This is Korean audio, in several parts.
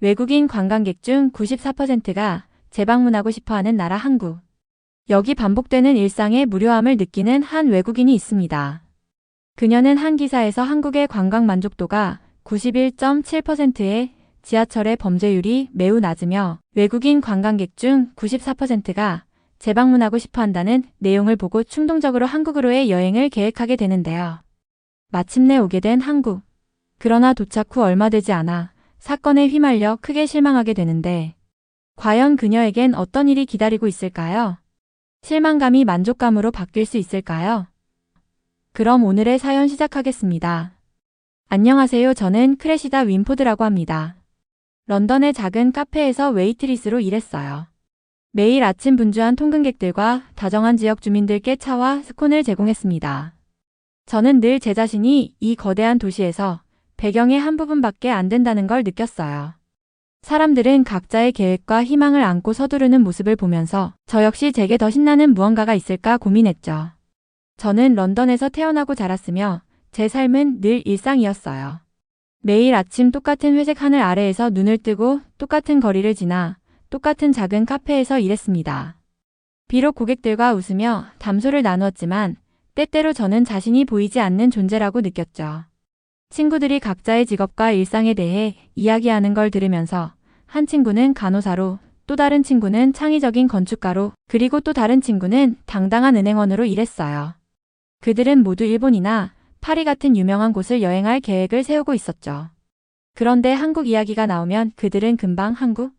외국인 관광객 중 94%가 재방문하고 싶어하는 나라 한국. 여기 반복되는 일상의 무료함을 느끼는 한 외국인이 있습니다. 그녀는 한 기사에서 한국의 관광 만족도가 91.7%에 지하철의 범죄율이 매우 낮으며 외국인 관광객 중 94%가 재방문하고 싶어 한다는 내용을 보고 충동적으로 한국으로의 여행을 계획하게 되는데요. 마침내 오게 된 한국. 그러나 도착 후 얼마 되지 않아 사건에 휘말려 크게 실망하게 되는데 과연 그녀에겐 어떤 일이 기다리고 있을까요? 실망감이 만족감으로 바뀔 수 있을까요? 그럼 오늘의 사연 시작하겠습니다. 안녕하세요. 저는 크레시다 윈포드라고 합니다. 런던의 작은 카페에서 웨이트리스로 일했어요. 매일 아침 분주한 통근객들과 다정한 지역 주민들께 차와 스콘을 제공했습니다. 저는 늘 제 자신이 이 거대한 도시에서 배경의 한 부분밖에 안 된다는 걸 느꼈어요. 사람들은 각자의 계획과 희망을 안고 서두르는 모습을 보면서 저 역시 제게 더 신나는 무언가가 있을까 고민했죠. 저는 런던에서 태어나고 자랐으며 제 삶은 늘 일상이었어요. 매일 아침 똑같은 회색 하늘 아래에서 눈을 뜨고 똑같은 거리를 지나 똑같은 작은 카페에서 일했습니다. 비록 고객들과 웃으며 담소를 나누었지만 때때로 저는 자신이 보이지 않는 존재라고 느꼈죠. 친구들이 각자의 직업과 일상에 대해 이야기하는 걸 들으면서 한 친구는 간호사로, 또 다른 친구는 창의적인 건축가로, 그리고 또 다른 친구는 당당한 은행원으로 일했어요. 그들은 모두 일본이나 파리 같은 유명한 곳을 여행할 계획을 세우고 있었죠. 그런데 한국 이야기가 나오면 그들은 금방 한국?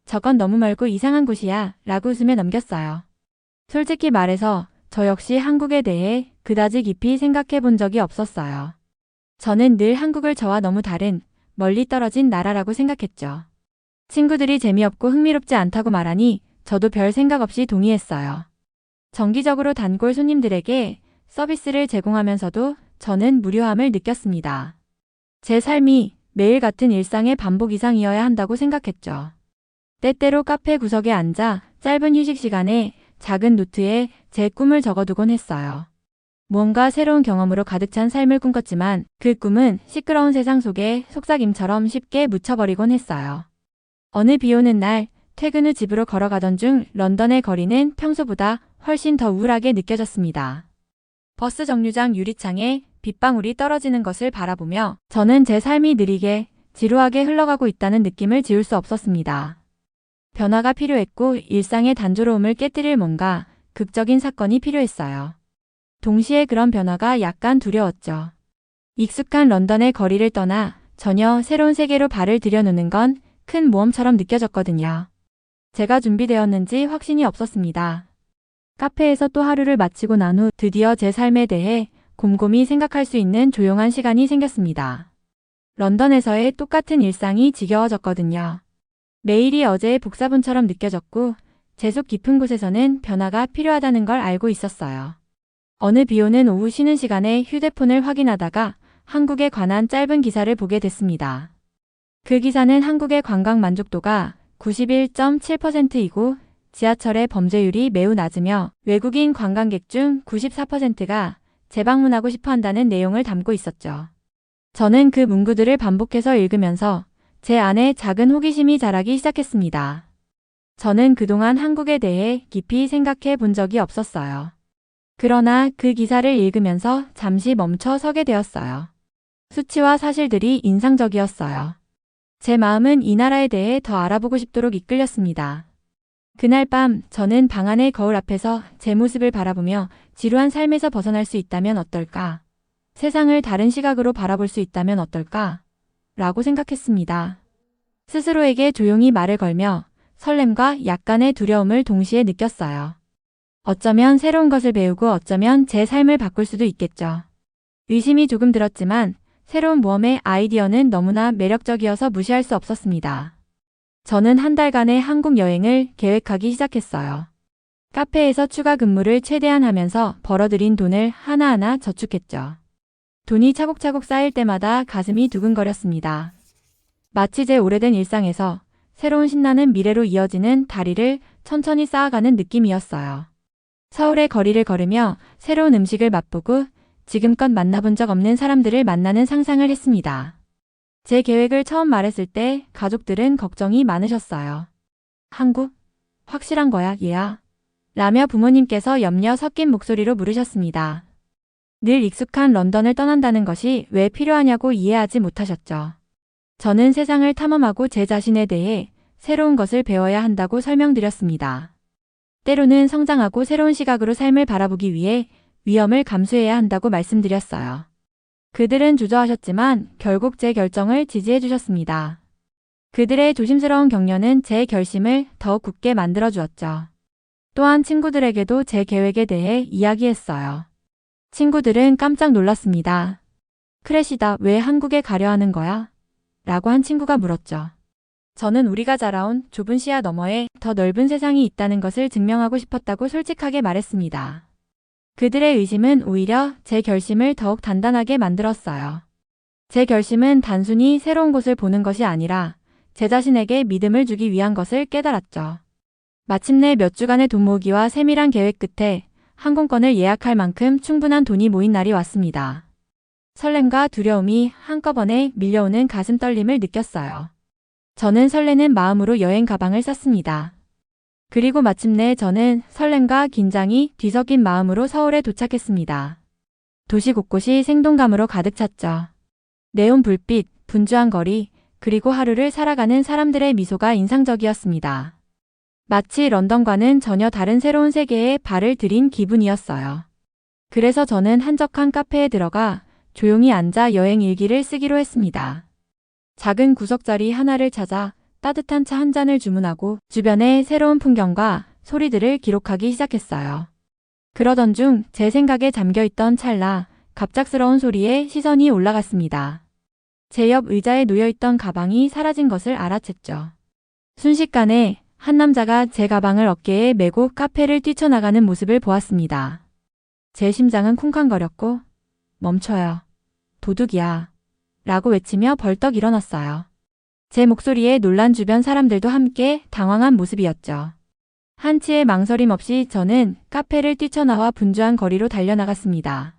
저건 너무 멀고 이상한 곳이야 라고 웃으며 넘겼어요. 솔직히 말해서 저 역시 한국에 대해 그다지 깊이 생각해 본 적이 없었어요. 저는 늘 한국을 저와 너무 다른 멀리 떨어진 나라라고 생각했죠. 친구들이 재미없고 흥미롭지 않다고 말하니 저도 별 생각 없이 동의했어요. 정기적으로 단골 손님들에게 서비스를 제공하면서도 저는 무료함을 느꼈습니다. 제 삶이 매일 같은 일상의 반복 이상이어야 한다고 생각했죠. 때때로 카페 구석에 앉아 짧은 휴식 시간에 작은 노트에 제 꿈을 적어두곤 했어요. 무언가 새로운 경험으로 가득 찬 삶을 꿈꿨지만 그 꿈은 시끄러운 세상 속에 속삭임처럼 쉽게 묻혀버리곤 했어요. 어느 비 오는 날 퇴근 후 집으로 걸어가던 중 런던의 거리는 평소보다 훨씬 더 우울하게 느껴졌습니다. 버스 정류장 유리창에 빗방울이 떨어지는 것을 바라보며 저는 제 삶이 느리게 지루하게 흘러가고 있다는 느낌을 지울 수 없었습니다. 변화가 필요했고 일상의 단조로움을 깨뜨릴 뭔가 극적인 사건이 필요했어요. 동시에 그런 변화가 약간 두려웠죠. 익숙한 런던의 거리를 떠나 전혀 새로운 세계로 발을 들여놓는 건 큰 모험처럼 느껴졌거든요. 제가 준비되었는지 확신이 없었습니다. 카페에서 또 하루를 마치고 난 후 드디어 제 삶에 대해 곰곰이 생각할 수 있는 조용한 시간이 생겼습니다. 런던에서의 똑같은 일상이 지겨워졌거든요. 매일이 어제의 복사본처럼 느껴졌고 제 속 깊은 곳에서는 변화가 필요하다는 걸 알고 있었어요. 어느 비 오는 오후 쉬는 시간에 휴대폰을 확인하다가 한국에 관한 짧은 기사를 보게 됐습니다. 그 기사는 한국의 관광 만족도가 91.7%이고 지하철의 범죄율이 매우 낮으며 외국인 관광객 중 94%가 재방문하고 싶어 한다는 내용을 담고 있었죠. 저는 그 문구들을 반복해서 읽으면서 제 안에 작은 호기심이 자라기 시작했습니다. 저는 그동안 한국에 대해 깊이 생각해 본 적이 없었어요. 그러나 그 기사를 읽으면서 잠시 멈춰 서게 되었어요. 수치와 사실들이 인상적이었어요. 제 마음은 이 나라에 대해 더 알아보고 싶도록 이끌렸습니다. 그날 밤 저는 방 안의 거울 앞에서 제 모습을 바라보며 지루한 삶에서 벗어날 수 있다면 어떨까? 세상을 다른 시각으로 바라볼 수 있다면 어떨까? 라고 생각했습니다. 스스로에게 조용히 말을 걸며 설렘과 약간의 두려움을 동시에 느꼈어요. 어쩌면 새로운 것을 배우고 어쩌면 제 삶을 바꿀 수도 있겠죠. 의심이 조금 들었지만 새로운 모험의 아이디어는 너무나 매력적이어서 무시할 수 없었습니다. 저는 한 달간의 한국 여행을 계획하기 시작했어요. 카페에서 추가 근무를 최대한 하면서 벌어들인 돈을 하나하나 저축했죠. 돈이 차곡차곡 쌓일 때마다 가슴이 두근거렸습니다. 마치 제 오래된 일상에서 새로운 신나는 미래로 이어지는 다리를 천천히 쌓아가는 느낌이었어요. 서울의 거리를 걸으며 새로운 음식을 맛보고 지금껏 만나본 적 없는 사람들을 만나는 상상을 했습니다. 제 계획을 처음 말했을 때 가족들은 걱정이 많으셨어요. 한국? 확실한 거야, 얘야? 라며 부모님께서 염려 섞인 목소리로 물으셨습니다. 늘 익숙한 런던을 떠난다는 것이 왜 필요하냐고 이해하지 못하셨죠. 저는 세상을 탐험하고 제 자신에 대해 새로운 것을 배워야 한다고 설명드렸습니다. 때로는 성장하고 새로운 시각으로 삶을 바라보기 위해 위험을 감수해야 한다고 말씀드렸어요. 그들은 주저하셨지만 결국 제 결정을 지지해 주셨습니다. 그들의 조심스러운 격려는 제 결심을 더욱 굳게 만들어 주었죠. 또한 친구들에게도 제 계획에 대해 이야기했어요. 친구들은 깜짝 놀랐습니다. 크래시다, 왜 한국에 가려 하는 거야? 라고 한 친구가 물었죠. 저는 우리가 자라온 좁은 시야 너머에 더 넓은 세상이 있다는 것을 증명하고 싶었다고 솔직하게 말했습니다. 그들의 의심은 오히려 제 결심을 더욱 단단하게 만들었어요. 제 결심은 단순히 새로운 곳을 보는 것이 아니라 제 자신에게 믿음을 주기 위한 것을 깨달았죠. 마침내 몇 주간의 돈 모으기와 세밀한 계획 끝에 항공권을 예약할 만큼 충분한 돈이 모인 날이 왔습니다. 설렘과 두려움이 한꺼번에 밀려오는 가슴 떨림을 느꼈어요. 저는 설레는 마음으로 여행 가방을 쌌습니다. 그리고 마침내 저는 설렘과 긴장이 뒤섞인 마음으로 서울에 도착했습니다. 도시 곳곳이 생동감으로 가득 찼죠. 네온 불빛, 분주한 거리, 그리고 하루를 살아가는 사람들의 미소가 인상적이었습니다. 마치 런던과는 전혀 다른 새로운 세계에 발을 들인 기분이었어요. 그래서 저는 한적한 카페에 들어가 조용히 앉아 여행 일기를 쓰기로 했습니다. 작은 구석자리 하나를 찾아 따뜻한 차 한 잔을 주문하고 주변의 새로운 풍경과 소리들을 기록하기 시작했어요. 그러던 중 제 생각에 잠겨있던 찰나 갑작스러운 소리에 시선이 올라갔습니다. 제 옆 의자에 놓여있던 가방이 사라진 것을 알아챘죠. 순식간에 한 남자가 제 가방을 어깨에 메고 카페를 뛰쳐나가는 모습을 보았습니다. 제 심장은 쿵쾅거렸고 멈춰요. 도둑이야. 라고 외치며 벌떡 일어났어요. 제 목소리에 놀란 주변 사람들도 함께 당황한 모습이었죠. 한치의 망설임 없이 저는 카페를 뛰쳐나와 분주한 거리로 달려나갔습니다.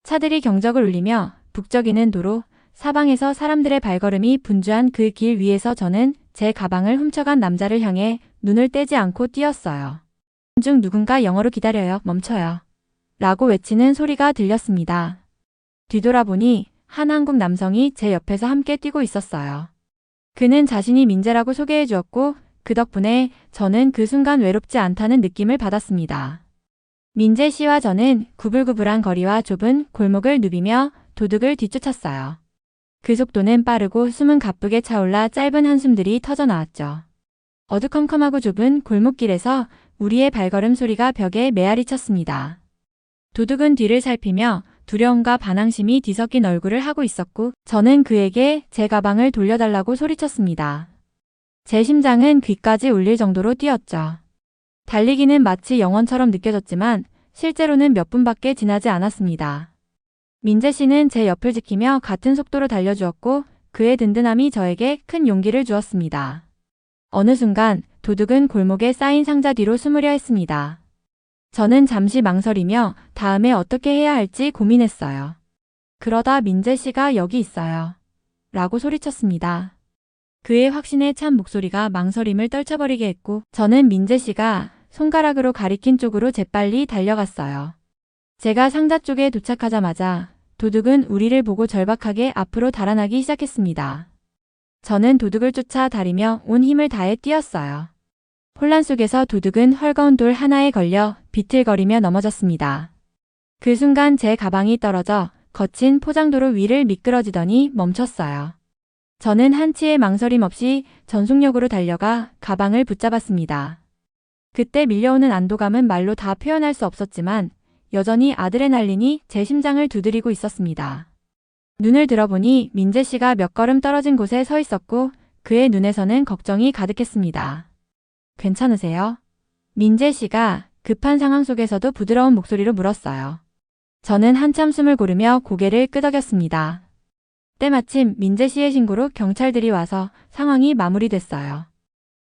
차들이 경적을 울리며 북적이는 도로, 사방에서 사람들의 발걸음이 분주한 그 길 위에서 저는 제 가방을 훔쳐간 남자를 향해 눈을 떼지 않고 뛰었어요. 중 누군가 영어로 기다려요, 멈춰요. 라고 외치는 소리가 들렸습니다. 뒤돌아보니 한 한국 남성이 제 옆에서 함께 뛰고 있었어요. 그는 자신이 민재라고 소개해 주었고 그 덕분에 저는 그 순간 외롭지 않다는 느낌을 받았습니다. 민재 씨와 저는 구불구불한 거리와 좁은 골목을 누비며 도둑을 뒤쫓았어요. 그 속도는 빠르고 숨은 가쁘게 차올라 짧은 한숨들이 터져나왔죠. 어두컴컴하고 좁은 골목길에서 우리의 발걸음 소리가 벽에 메아리 쳤습니다. 도둑은 뒤를 살피며 두려움과 반항심이 뒤섞인 얼굴을 하고 있었고 저는 그에게 제 가방을 돌려달라고 소리쳤습니다. 제 심장은 귀까지 울릴 정도로 뛰었죠. 달리기는 마치 영원처럼 느껴졌지만 실제로는 몇 분밖에 지나지 않았습니다. 민재 씨는 제 옆을 지키며 같은 속도로 달려주었고 그의 든든함이 저에게 큰 용기를 주었습니다. 어느 순간 도둑은 골목에 쌓인 상자 뒤로 숨으려 했습니다. 저는 잠시 망설이며 다음에 어떻게 해야 할지 고민했어요. 그러다 민재 씨가 여기 있어요. 라고 소리쳤습니다. 그의 확신에 찬 목소리가 망설임을 떨쳐버리게 했고 저는 민재 씨가 손가락으로 가리킨 쪽으로 재빨리 달려갔어요. 제가 상자 쪽에 도착하자마자 도둑은 우리를 보고 절박하게 앞으로 달아나기 시작했습니다. 저는 도둑을 쫓아 다리며 온 힘을 다해 뛰었어요. 혼란 속에서 도둑은 헐거운 돌 하나에 걸려 비틀거리며 넘어졌습니다. 그 순간 제 가방이 떨어져 거친 포장도로 위를 미끄러지더니 멈췄어요. 저는 한치의 망설임 없이 전속력으로 달려가 가방을 붙잡았습니다. 그때 밀려오는 안도감은 말로 다 표현할 수 없었지만 여전히 아드레날린이 제 심장을 두드리고 있었습니다. 눈을 들어보니 민재 씨가 몇 걸음 떨어진 곳에 서 있었고 그의 눈에서는 걱정이 가득했습니다. 괜찮으세요? 민재 씨가 급한 상황 속에서도 부드러운 목소리로 물었어요. 저는 한참 숨을 고르며 고개를 끄덕였습니다. 때마침 민재 씨의 신고로 경찰들이 와서 상황이 마무리됐어요.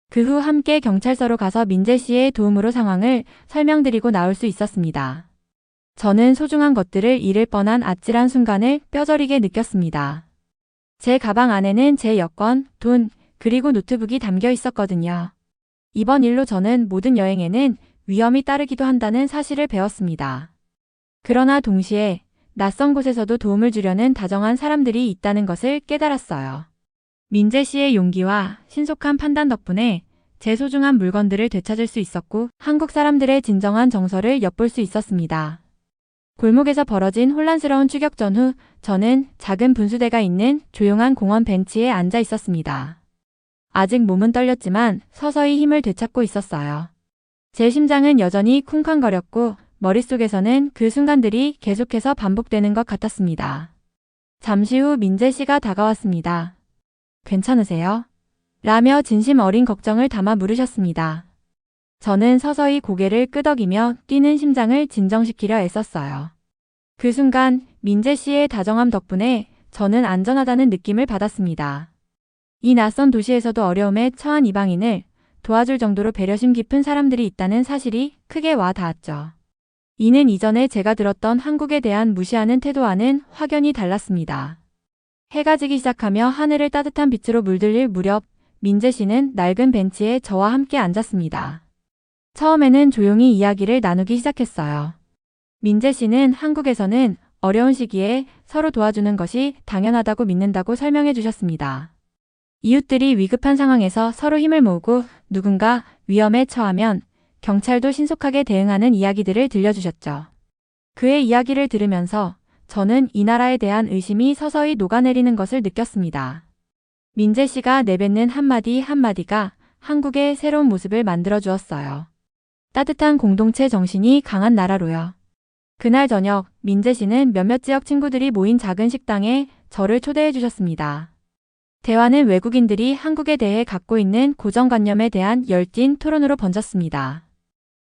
그 후 함께 경찰서로 가서 민재 씨의 도움으로 상황을 설명드리고 나올 수 있었습니다. 저는 소중한 것들을 잃을 뻔한 아찔한 순간을 뼈저리게 느꼈습니다. 제 가방 안에는 제 여권, 돈, 그리고 노트북이 담겨 있었거든요. 이번 일로 저는 모든 여행에는 위험이 따르기도 한다는 사실을 배웠습니다. 그러나 동시에 낯선 곳에서도 도움을 주려는 다정한 사람들이 있다는 것을 깨달았어요. 민재 씨의 용기와 신속한 판단 덕분에 제 소중한 물건들을 되찾을 수 있었고 한국 사람들의 진정한 정서를 엿볼 수 있었습니다. 골목에서 벌어진 혼란스러운 추격전 후 저는 작은 분수대가 있는 조용한 공원 벤치에 앉아 있었습니다. 아직 몸은 떨렸지만 서서히 힘을 되찾고 있었어요. 제 심장은 여전히 쿵쾅거렸고 머릿속에서는 그 순간들이 계속해서 반복되는 것 같았습니다. 잠시 후 민재 씨가 다가왔습니다. 괜찮으세요? 라며 진심 어린 걱정을 담아 물으셨습니다. 저는 서서히 고개를 끄덕이며 뛰는 심장을 진정시키려 애썼어요. 그 순간 민재 씨의 다정함 덕분에 저는 안전하다는 느낌을 받았습니다. 이 낯선 도시에서도 어려움에 처한 이방인을 도와줄 정도로 배려심 깊은 사람들이 있다는 사실이 크게 와 닿았죠. 이는 이전에 제가 들었던 한국에 대한 무시하는 태도와는 확연히 달랐습니다. 해가 지기 시작하며 하늘을 따뜻한 빛으로 물들일 무렵 민재 씨는 낡은 벤치에 저와 함께 앉았습니다. 처음에는 조용히 이야기를 나누기 시작했어요. 민재 씨는 한국에서는 어려운 시기에 서로 도와주는 것이 당연하다고 믿는다고 설명해 주셨습니다. 이웃들이 위급한 상황에서 서로 힘을 모으고 누군가 위험에 처하면 경찰도 신속하게 대응하는 이야기들을 들려주셨죠. 그의 이야기를 들으면서 저는 이 나라에 대한 의심이 서서히 녹아내리는 것을 느꼈습니다. 민재 씨가 내뱉는 한마디 한마디가 한국의 새로운 모습을 만들어 주었어요. 따뜻한 공동체 정신이 강한 나라로요. 그날 저녁 민재 씨는 몇몇 지역 친구들이 모인 작은 식당에 저를 초대해 주셨습니다. 대화는 외국인들이 한국에 대해 갖고 있는 고정관념에 대한 열띤 토론으로 번졌습니다.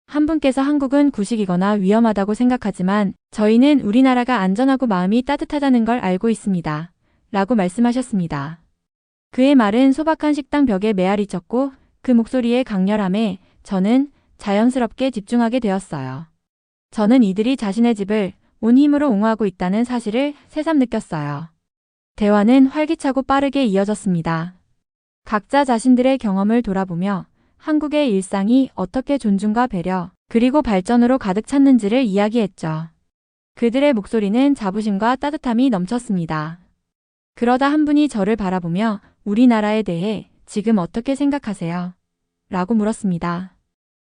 한 분께서 한국은 구식이거나 위험하다고 생각하지만 저희는 우리나라가 안전하고 마음이 따뜻하다는 걸 알고 있습니다. 라고 말씀하셨습니다. 그의 말은 소박한 식당 벽에 메아리 쳤고 그 목소리의 강렬함에 저는 자연스럽게 집중하게 되었어요. 저는 이들이 자신의 집을 온 힘으로 옹호하고 있다는 사실을 새삼 느꼈어요. 대화는 활기차고 빠르게 이어졌습니다. 각자 자신들의 경험을 돌아보며 한국의 일상이 어떻게 존중과 배려, 그리고 발전으로 가득 찼는지를 이야기했죠. 그들의 목소리는 자부심과 따뜻함이 넘쳤습니다. 그러다 한 분이 저를 바라보며 우리나라에 대해 지금 어떻게 생각하세요? 라고 물었습니다.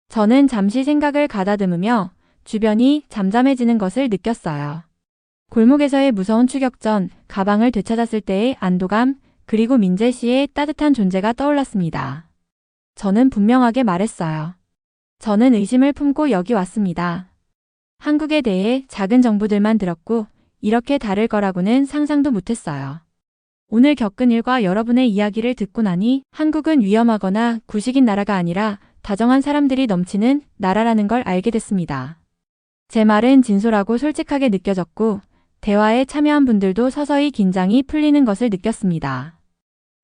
저는 잠시 생각을 가다듬으며 주변이 잠잠해지는 것을 느꼈어요. 골목에서의 무서운 추격 전 가방을 되찾았을 때의 안도감, 그리고 민재 씨의 따뜻한 존재가 떠올랐습니다. 저는 분명하게 말했어요. 저는 의심을 품고 여기 왔습니다. 한국에 대해 작은 정보들만 들었고 이렇게 다를 거라고는 상상도 못했어요. 오늘 겪은 일과 여러분의 이야기를 듣고 나니 한국은 위험하거나 구식인 나라가 아니라 다정한 사람들이 넘치는 나라라는 걸 알게 됐습니다. 제 말은 진솔하고 솔직하게 느껴졌고 대화에 참여한 분들도 서서히 긴장이 풀리는 것을 느꼈습니다.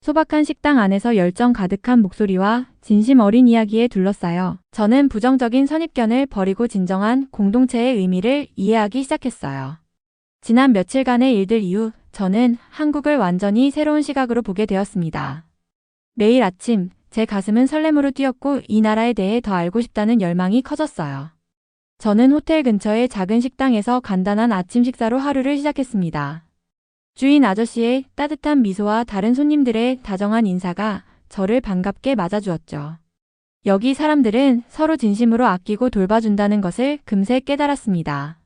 소박한 식당 안에서 열정 가득한 목소리와 진심 어린 이야기에 둘러싸여 저는 부정적인 선입견을 버리고 진정한 공동체의 의미를 이해하기 시작했어요. 지난 며칠간의 일들 이후 저는 한국을 완전히 새로운 시각으로 보게 되었습니다. 매일 아침 제 가슴은 설렘으로 뛰었고 이 나라에 대해 더 알고 싶다는 열망이 커졌어요. 저는 호텔 근처의 작은 식당에서 간단한 아침 식사로 하루를 시작했습니다. 주인 아저씨의 따뜻한 미소와 다른 손님들의 다정한 인사가 저를 반갑게 맞아주었죠. 여기 사람들은 서로 진심으로 아끼고 돌봐준다는 것을 금세 깨달았습니다.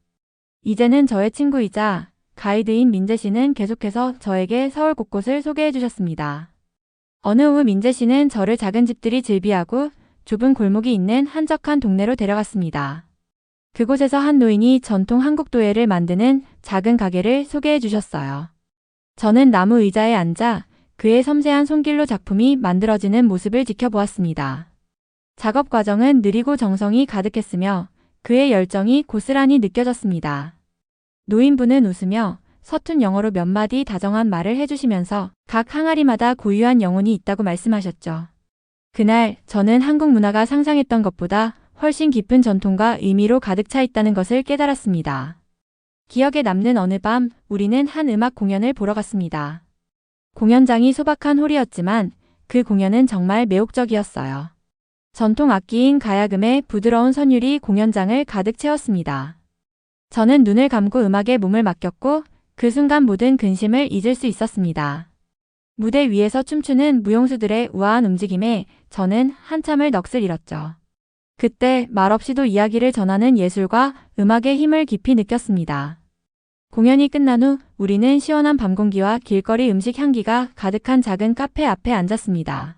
이제는 저의 친구이자 가이드인 민재 씨는 계속해서 저에게 서울 곳곳을 소개해 주셨습니다. 어느 오후 민재 씨는 저를 작은 집들이 즐비하고 좁은 골목이 있는 한적한 동네로 데려갔습니다. 그곳에서 한 노인이 전통 한국 도예를 만드는 작은 가게를 소개해 주셨어요. 저는 나무 의자에 앉아 그의 섬세한 손길로 작품이 만들어지는 모습을 지켜보았습니다. 작업 과정은 느리고 정성이 가득했으며 그의 열정이 고스란히 느껴졌습니다. 노인분은 웃으며 서툰 영어로 몇 마디 다정한 말을 해주시면서 각 항아리마다 고유한 영혼이 있다고 말씀하셨죠. 그날 저는 한국 문화가 상상했던 것보다 훨씬 깊은 전통과 의미로 가득 차 있다는 것을 깨달았습니다. 기억에 남는 어느 밤 우리는 한 음악 공연을 보러 갔습니다. 공연장이 소박한 홀이었지만 그 공연은 정말 매혹적이었어요. 전통 악기인 가야금의 부드러운 선율이 공연장을 가득 채웠습니다. 저는 눈을 감고 음악에 몸을 맡겼고 그 순간 모든 근심을 잊을 수 있었습니다. 무대 위에서 춤추는 무용수들의 우아한 움직임에 저는 한참을 넋을 잃었죠. 그때 말없이도 이야기를 전하는 예술과 음악의 힘을 깊이 느꼈습니다. 공연이 끝난 후 우리는 시원한 밤 공기와 길거리 음식 향기가 가득한 작은 카페 앞에 앉았습니다.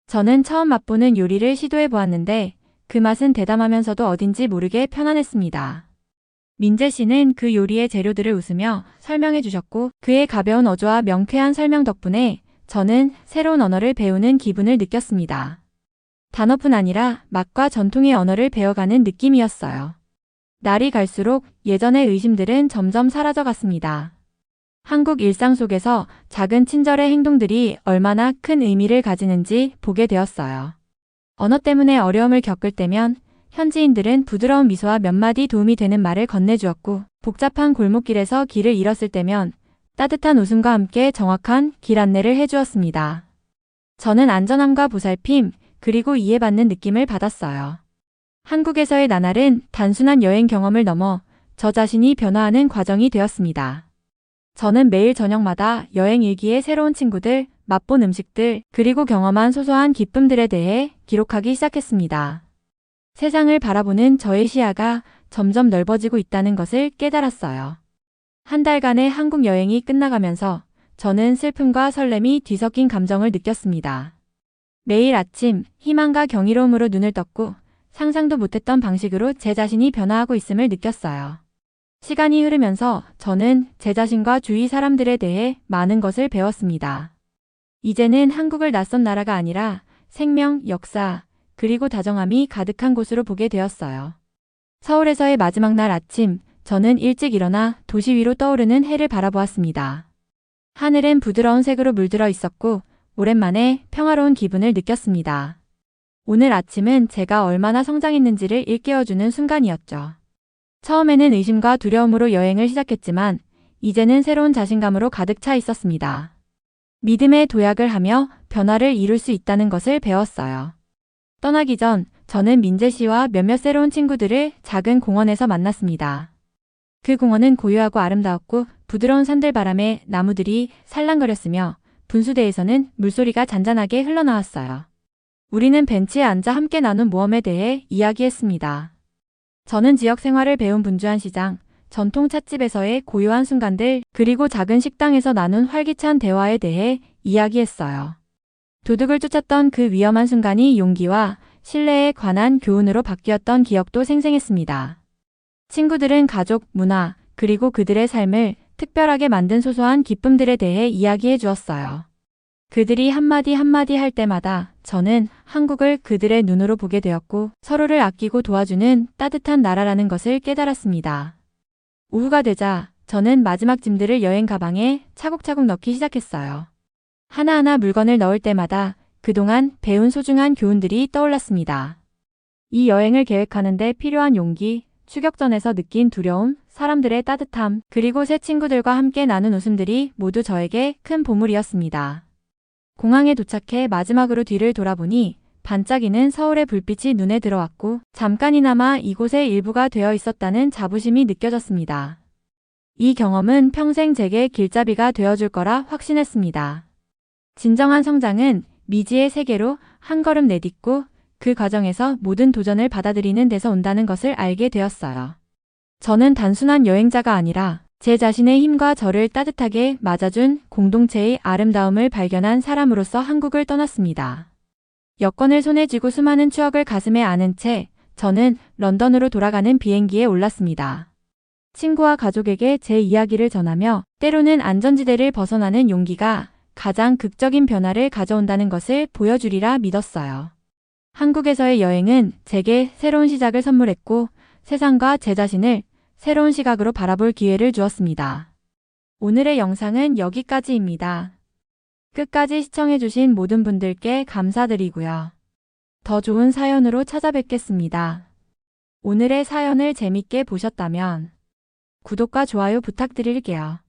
저는 처음 맛보는 요리를 시도해 보았는데 그 맛은 대담하면서도 어딘지 모르게 편안했습니다. 민재 씨는 그 요리의 재료들을 웃으며 설명해 주셨고 그의 가벼운 어조와 명쾌한 설명 덕분에 저는 새로운 언어를 배우는 기분을 느꼈습니다. 단어뿐 아니라 맛과 전통의 언어를 배워가는 느낌이었어요. 날이 갈수록 예전의 의심들은 점점 사라져갔습니다. 한국 일상 속에서 작은 친절의 행동들이 얼마나 큰 의미를 가지는지 보게 되었어요. 언어 때문에 어려움을 겪을 때면 현지인들은 부드러운 미소와 몇 마디 도움이 되는 말을 건네주었고 복잡한 골목길에서 길을 잃었을 때면 따뜻한 웃음과 함께 정확한 길 안내를 해주었습니다. 저는 안전함과 보살핌 그리고 이해받는 느낌을 받았어요. 한국에서의 나날은 단순한 여행 경험을 넘어 저 자신이 변화하는 과정이 되었습니다. 저는 매일 저녁마다 여행 일기에 새로운 친구들, 맛본 음식들, 그리고 경험한 소소한 기쁨들에 대해 기록하기 시작했습니다. 세상을 바라보는 저의 시야가 점점 넓어지고 있다는 것을 깨달았어요. 한 달간의 한국 여행이 끝나가면서 저는 슬픔과 설렘이 뒤섞인 감정을 느꼈습니다. 매일 아침 희망과 경이로움으로 눈을 떴고 상상도 못했던 방식으로 제 자신이 변화하고 있음을 느꼈어요. 시간이 흐르면서 저는 제 자신과 주위 사람들에 대해 많은 것을 배웠습니다. 이제는 한국을 낯선 나라가 아니라 생명, 역사, 그리고 다정함이 가득한 곳으로 보게 되었어요. 서울에서의 마지막 날 아침, 저는 일찍 일어나 도시 위로 떠오르는 해를 바라보았습니다. 하늘은 부드러운 색으로 물들어 있었고 오랜만에 평화로운 기분을 느꼈습니다. 오늘 아침은 제가 얼마나 성장했는지를 일깨워주는 순간이었죠. 처음에는 의심과 두려움으로 여행을 시작했지만 이제는 새로운 자신감으로 가득 차 있었습니다. 믿음의 도약을 하며 변화를 이룰 수 있다는 것을 배웠어요. 떠나기 전 저는 민재 씨와 몇몇 새로운 친구들을 작은 공원에서 만났습니다. 그 공원은 고요하고 아름다웠고 부드러운 산들바람에 나무들이 살랑거렸으며 분수대에서는 물소리가 잔잔하게 흘러나왔어요. 우리는 벤치에 앉아 함께 나눈 모험에 대해 이야기했습니다. 저는 지역 생활을 배운 분주한 시장, 전통 찻집에서의 고요한 순간들, 그리고 작은 식당에서 나눈 활기찬 대화에 대해 이야기했어요. 도둑을 쫓았던 그 위험한 순간이 용기와 신뢰에 관한 교훈으로 바뀌었던 기억도 생생했습니다. 친구들은 가족, 문화, 그리고 그들의 삶을 특별하게 만든 소소한 기쁨들에 대해 이야기해 주었어요. 그들이 한마디 한마디 할 때마다 저는 한국을 그들의 눈으로 보게 되었고 서로를 아끼고 도와주는 따뜻한 나라라는 것을 깨달았습니다. 오후가 되자 저는 마지막 짐들을 여행 가방에 차곡차곡 넣기 시작했어요. 하나하나 물건을 넣을 때마다 그동안 배운 소중한 교훈들이 떠올랐습니다. 이 여행을 계획하는 데 필요한 용기, 추격 전에서 느낀 두려움, 사람들의 따뜻함, 그리고 새 친구들과 함께 나눈 웃음들이 모두 저에게 큰 보물이었습니다. 공항에 도착해 마지막으로 뒤를 돌아보니 반짝이는 서울의 불빛이 눈에 들어왔고 잠깐이나마 이곳의 일부가 되어 있었다는 자부심이 느껴졌습니다. 이 경험은 평생 제게 길잡이가 되어줄 거라 확신했습니다. 진정한 성장은 미지의 세계로 한 걸음 내딛고 그 과정에서 모든 도전을 받아들이는 데서 온다는 것을 알게 되었어요. 저는 단순한 여행자가 아니라 제 자신의 힘과 저를 따뜻하게 맞아준 공동체의 아름다움을 발견한 사람으로서 한국을 떠났습니다. 여권을 손에 쥐고 수많은 추억을 가슴에 안은 채 저는 런던으로 돌아가는 비행기에 올랐습니다. 친구와 가족에게 제 이야기를 전하며 때로는 안전지대를 벗어나는 용기가 가장 극적인 변화를 가져온다는 것을 보여주리라 믿었어요. 한국에서의 여행은 제게 새로운 시작을 선물했고 세상과 제 자신을 새로운 시각으로 바라볼 기회를 주었습니다. 오늘의 영상은 여기까지입니다. 끝까지 시청해주신 모든 분들께 감사드리고요. 더 좋은 사연으로 찾아뵙겠습니다. 오늘의 사연을 재밌게 보셨다면 구독과 좋아요 부탁드릴게요.